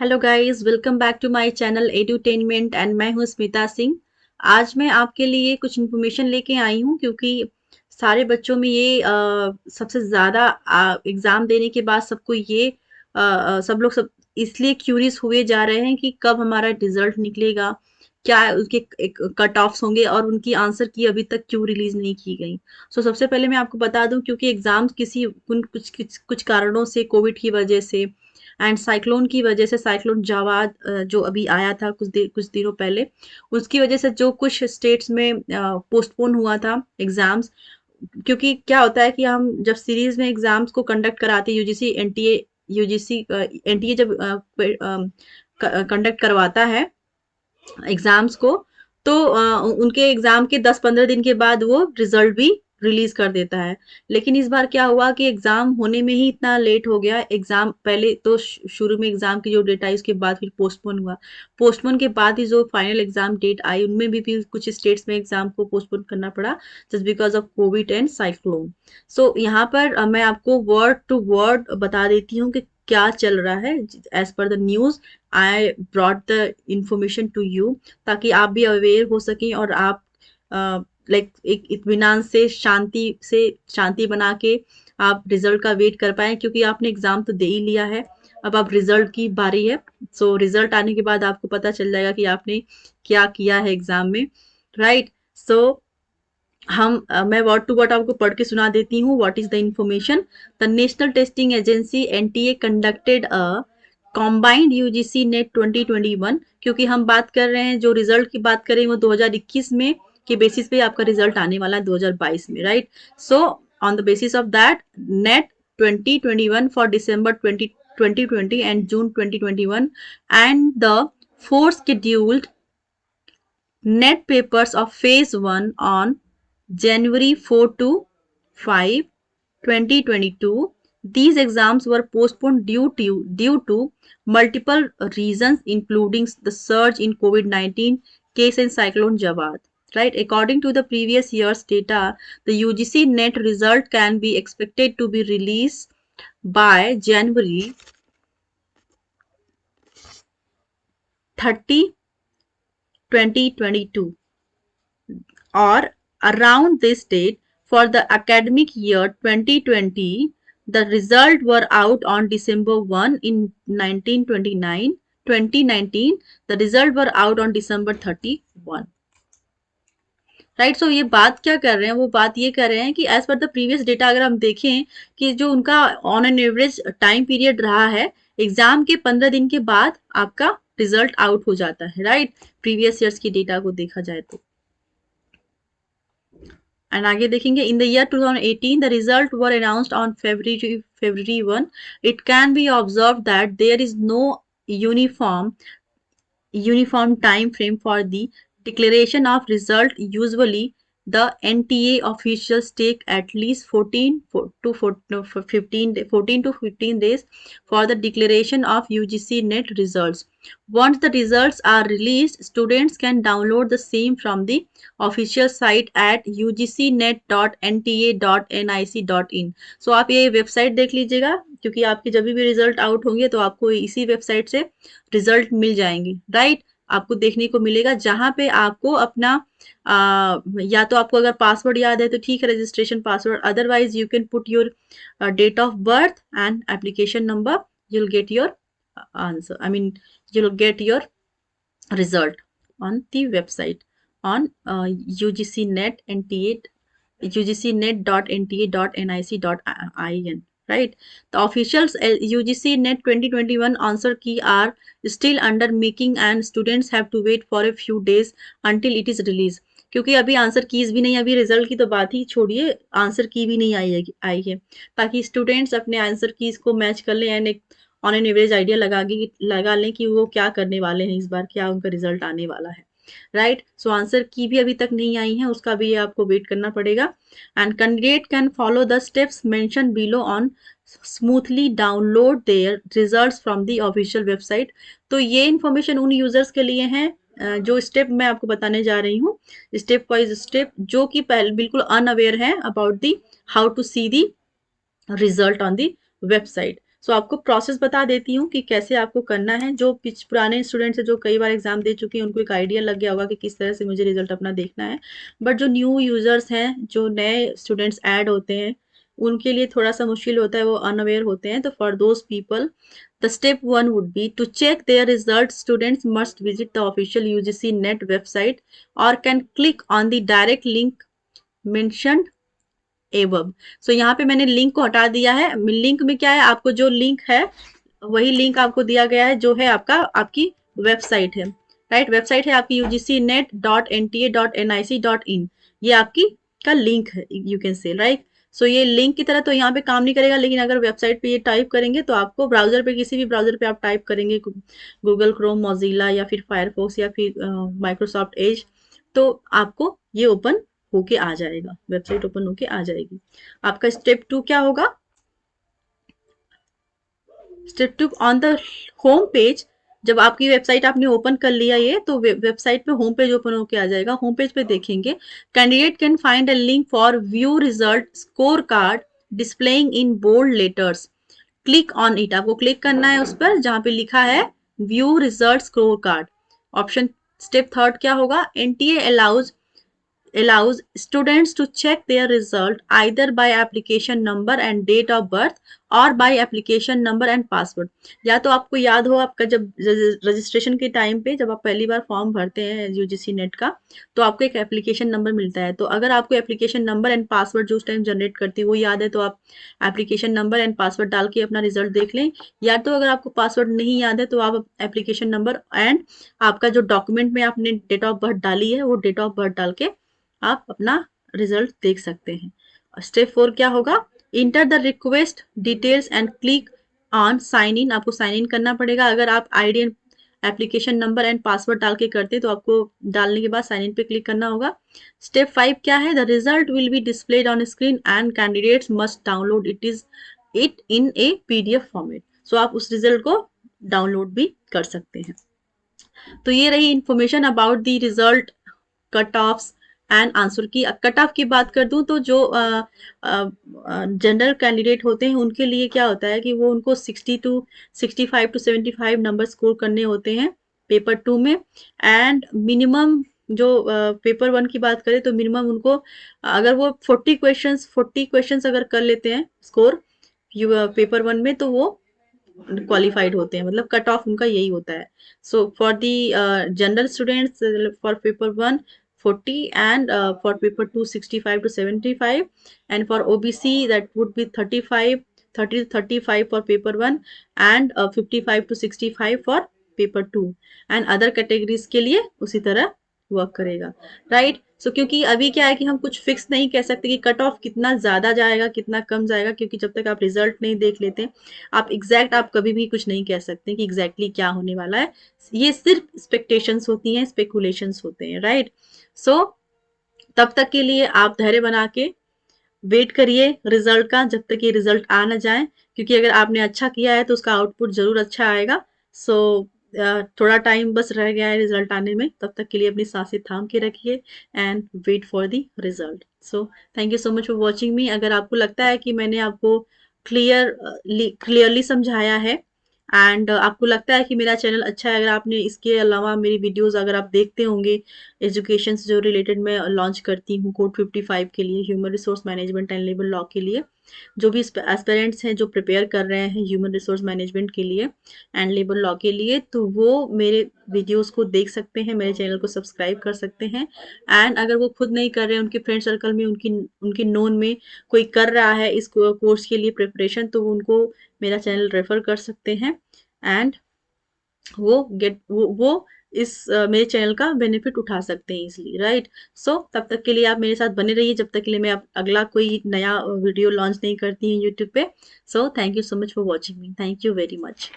Hello guys, welcome back to my channel Edutainment and मैं हूं स्मिता सिंह। आज मैं आपके लिए कुछ इन्फॉर्मेशन लेके आई हूं क्योंकि सारे बच्चों में ये सबसे ज़्यादा एग्ज़ाम देने के बाद सबको ये सब लोग सब इसलिए क्यूरियस हुए जा रहे हैं कि कब हमारा रिजल्ट निकलेगा, क्या उसके कट ऑफ्स होंगे और उनकी आंसर की अभी तक क्यों रिलीज़ नहीं की गई। सबसे पहले मैं आपको बता दूं क्योंकि एग्ज़ाम्स कुछ कारणों से, कोविड की वजह से एंड साइक्लोन की वजह से, साइक्लोन जावाद जो अभी आया था कुछ दिनों पहले, उसकी वजह से जो कुछ स्टेट्स में पोस्टपोन हुआ था एग्जाम्स। क्योंकि क्या होता है कि हम जब सीरीज में एग्जाम्स को कंडक्ट कराते हैं, यूजीसी एनटीए जब कंडक्ट करवाता है एग्जाम्स को, तो उनके एग्जाम के 10-15 दिन के बाद वो रिजल्ट भी रिलीज कर देता है। लेकिन इस बार क्या हुआ कि एग्जाम होने में ही इतना लेट हो गया। एग्जाम पहले तो शुरू में एग्जाम की जो डेट आई, उसके बाद फिर पोस्टपोन हुआ। पोस्टपोन के बाद ही जो फाइनल एग्जाम डेट आई, उनमें भी कुछ स्टेट्स में एग्जाम को पोस्टपोन करना पड़ा just because of Covid and cyclone. यहाँ पर मैं आपको वर्ड टू वर्ड बता देती हूँ कि क्या चल रहा है as per the news. I brought the information to you ताकि आप भी अवेयर हो सकें और आप लाइक एक इत्मीनान से शांति बना के आप रिजल्ट का वेट कर पाए, क्योंकि आपने एग्जाम तो दे ही लिया है। अब आप रिजल्ट की बारी है। रिजल्ट आने के बाद आपको पता चल जाएगा कि आपने क्या किया है एग्जाम में, राइट। सो मैं वर्ड टू वर्ड आपको पढ़ के सुना देती हूँ what is the information. The national testing agency NTA conducted a combined UGC net 2021। क्योंकि हम बात कर रहे हैं, जो रिजल्ट की बात करें वो 2021 में के बेसिस पे आपका रिजल्ट आने वाला है 2022 में, right. So on the basis of that, net 2021 for December 2020 and June 2021 and the four scheduled net papers of phase 1 on January 4 to 5, 2022. These exams were postponed due to multiple reasons, including the surge in COVID-19 case and Cyclone Jawad. Right, according to the previous year's data, the UGC net result can be expected to be released by January 30, 2022, or around this date. For the academic year 2020, the results were out on December 1 in 2019. The results were out on December 31, right. ये बात क्या कर रहे हैं, वो बात ये कर रहे हैं कि as per the previous data अगर हम देखें कि जो उनका on an average time period रहा है, एग्जाम के 15 दिन के बाद आपका रिजल्ट आउट हो जाता है, राइट। प्रीवियस ईयर्स की डेटा को देखा जाए तो। एंड आगे देखेंगे, in the year 2018 the result were announced on February 1. It can be observed that there is no uniform time frame for the declaration of result. Usually the NTA officials take at least 14 to 15 days for the declaration of UGC net results. Once the results are released, students can download the same from the official site at ugcnet.nta.nic.in. आप ये website देख लीजिएगा, क्योंकि आपके जब भी result out होंगे तो आपको इसी वेबसाइट से रिजल्ट मिल जाएंगे, राइट। आपको देखने को मिलेगा जहां पे आपको अपना या तो आपको अगर पासवर्ड याद है तो ठीक है, registration password, otherwise you can put your date of birth and application number, you'll get your answer, I mean you'll get your result on the website on ugcnet.nta.nic.in, right. The officials UGC net 2021 answer key are still under making and students have to wait for a few days until it is released. क्योंकि अभी answer keys भी नहीं, अभी result की तो बात ही छोड़िए, answer की भी नहीं आई है, ताकि स्टूडेंट्स अपने आंसर कीज को मैच कर लें and on an average idea लगा लें कि वो क्या करने वाले हैं इस बार, क्या उनका रिजल्ट आने वाला है, राइट। आंसर की भी अभी तक नहीं आई है, उसका भी आपको वेट करना पड़ेगा। And candidate can follow the steps mention below on smoothly download there results from the official website. तो ये इन्फॉर्मेशन उन यूजर्स के लिए है जो स्टेप मैं आपको बताने जा रही हूँ, स्टेप वाइज स्टेप, जो कि पहले बिल्कुल अनअवेयर है about the how to see the result on the website. So आपको प्रोसेस बता देती हूँ कि कैसे आपको करना है। जो पुराने स्टूडेंट्स हैं जो कई बार एग्जाम दे चुके हैं उनको एक आइडिया लग गया होगा कि किस तरह से मुझे रिजल्ट अपना देखना है, बट जो न्यू यूजर्स हैं, जो नए स्टूडेंट्स ऐड होते हैं, उनके लिए थोड़ा सा मुश्किल होता है, वो अनअवेयर होते हैं। तो for those people the step one would be to check their results. Students must visit the official UGC net website or can click on the direct link mentioned above. So यहाँ पे मैंने link को हटा दिया है। Link में क्या है, आपको जो लिंक है वही लिंक आपको दिया गया है, जो है आपकी वेबसाइट है, राइट। वेबसाइट है आपकी ugcnet.nta.nic.in, ये आपकी का लिंक है, यू कैन से, राइट। सो ये लिंक की तरह तो यहाँ पे काम नहीं करेगा, लेकिन अगर वेबसाइट पे ये टाइप करेंगे तो आपको ब्राउजर पे, किसी भी ब्राउजर पे आप टाइप करेंगे, गूगल क्रोम, मोजिला या फिर फायरफॉक्स या फिर माइक्रोसॉफ्ट एज, तो आपको ये ओपन होके आ जाएगा, वेबसाइट ओपन होके आ जाएगी। आपका स्टेप 2 क्या होगा? Step 2, on the home page, जब आपकी वेबसाइट आपने ओपन कर लिया ये, तो वेबसाइट पे होम पेज ओपन होके आ जाएगा। होम पेज पे देखेंगे, candidate can find a link for view result score card displaying in bold letters, click on it. आपको क्लिक करना है उस पर जहां पे लिखा है view result score card option. Step 3 क्या होगा? NTA allows students to check their result either by application number and date of birth or by application number and password। या तो आपको याद हो, आपका जब रजिस्ट्रेशन के टाइम पे जब आप पहली बार फॉर्म भरते हैं यूजीसी नेट का, तो आपको एक एप्लीकेशन नंबर मिलता है। तो अगर आपको एप्लीकेशन नंबर एंड पासवर्ड जो उस टाइम जनरेट करती है वो याद है, तो आप एप्लीकेशन नंबर एंड पासवर्ड डाल के अपना रिजल्ट देख लें। या तो अगर आपको पासवर्ड नहीं याद है तो आप एप्लीकेशन नंबर एंड आपका जो डॉक्यूमेंट में आपने डेट ऑफ बर्थ डाली है वो डेट ऑफ बर्थ डाल के आप अपना रिजल्ट देख सकते हैं। स्टेप 4 क्या होगा? Enter the request details and click on sign in. आपको साइन इन करना पड़ेगा। अगर आप ID, application number and password डाल के करते हैं तो आपको डालने के बाद साइन इन पे क्लिक करना होगा। स्टेप 5 क्या है? The result will be displayed on screen and candidates must download it in a PDF format. So आप उस रिजल्ट को डाउनलोड भी कर सकते हैं। तो ये रही information about the result, cut offs and answer की। कट ऑफ की बात कर दूं तो जो जनरल कैंडिडेट होते हैं उनके लिए क्या होता है कि वो उनको 65 to 75 नंबर स्कोर करने होते हैं पेपर 2 में। एंड मिनिमम जो पेपर 1 की बात करें तो मिनिमम उनको, अगर वो 40 क्वेश्चंस अगर कर लेते हैं स्कोर पेपर 1 में, तो वो क्वालिफाइड होते हैं, मतलब कट ऑफ उनका यही होता है। So for the general students for paper 1 40 and for paper 2 65 to 75, and for OBC that would be 30 to 35 for paper 1 and 55 to 65 for paper 2, and other categories के लिए उसी तरह वर्क करेगा, राइट। सो क्योंकि अभी क्या है कि हम कुछ फिक्स नहीं कह सकते कि कट ऑफ कितना ज्यादा जाएगा कितना कम जाएगा, क्योंकि जब तक आप रिजल्ट नहीं देख लेते आप कभी भी कुछ नहीं कह सकते कि एग्जैक्टली क्या होने वाला है। ये सिर्फ एक्सपेक्टेशंस होती हैं, स्पेकुलेशंस होते हैं, राइट। सो तब तक के लिए आप धैर्य बना के वेट करिए रिजल्ट का, जब तक ये रिजल्ट आ ना जाए, क्योंकि अगर आपने अच्छा किया है तो उसका आउटपुट जरूर अच्छा आएगा। सो थोड़ा टाइम बस रह गया है रिजल्ट आने में, तब तक के लिए अपनी सांसें थाम के रखिए and wait for the result. So thank you so much for watching me. अगर आपको लगता है कि मैंने आपको क्लियरली समझाया है एंड आपको लगता है कि मेरा चैनल अच्छा है, अगर आपने इसके अलावा मेरी वीडियोस अगर आप देखते होंगे एजुकेशन से जो रिलेटेड मैं लॉन्च करती हूँ कोड 55 के लिए, human resource management and labour law के लिए, जो भी एस्पिरेंट्स हैं जो प्रिपेयर कर रहे हैं ह्यूमन रिसोर्स मैनेजमेंट के लिए एंड लेबर लॉ के लिए, तो वो मेरे वीडियोस को देख सकते हैं, मेरे चैनल को सब्सक्राइब कर सकते हैं। एंड अगर वो खुद नहीं कर रहे हैं, उनके फ्रेंड सर्कल में उनकी नोन में कोई कर रहा है इस कोर्स के लिए प्रिपरेशन, तो उनको मेरा चैनल रेफर कर सकते हैं एंड वो इस मेरे चैनल का बेनिफिट उठा सकते हैं इसलिए, राइट। सो तब तक के लिए आप मेरे साथ बने रहिए, जब तक के लिए मैं अगला कोई नया वीडियो लॉन्च नहीं करती हूँ यूट्यूब पे। सो thank you so much for watching me, thank you very much.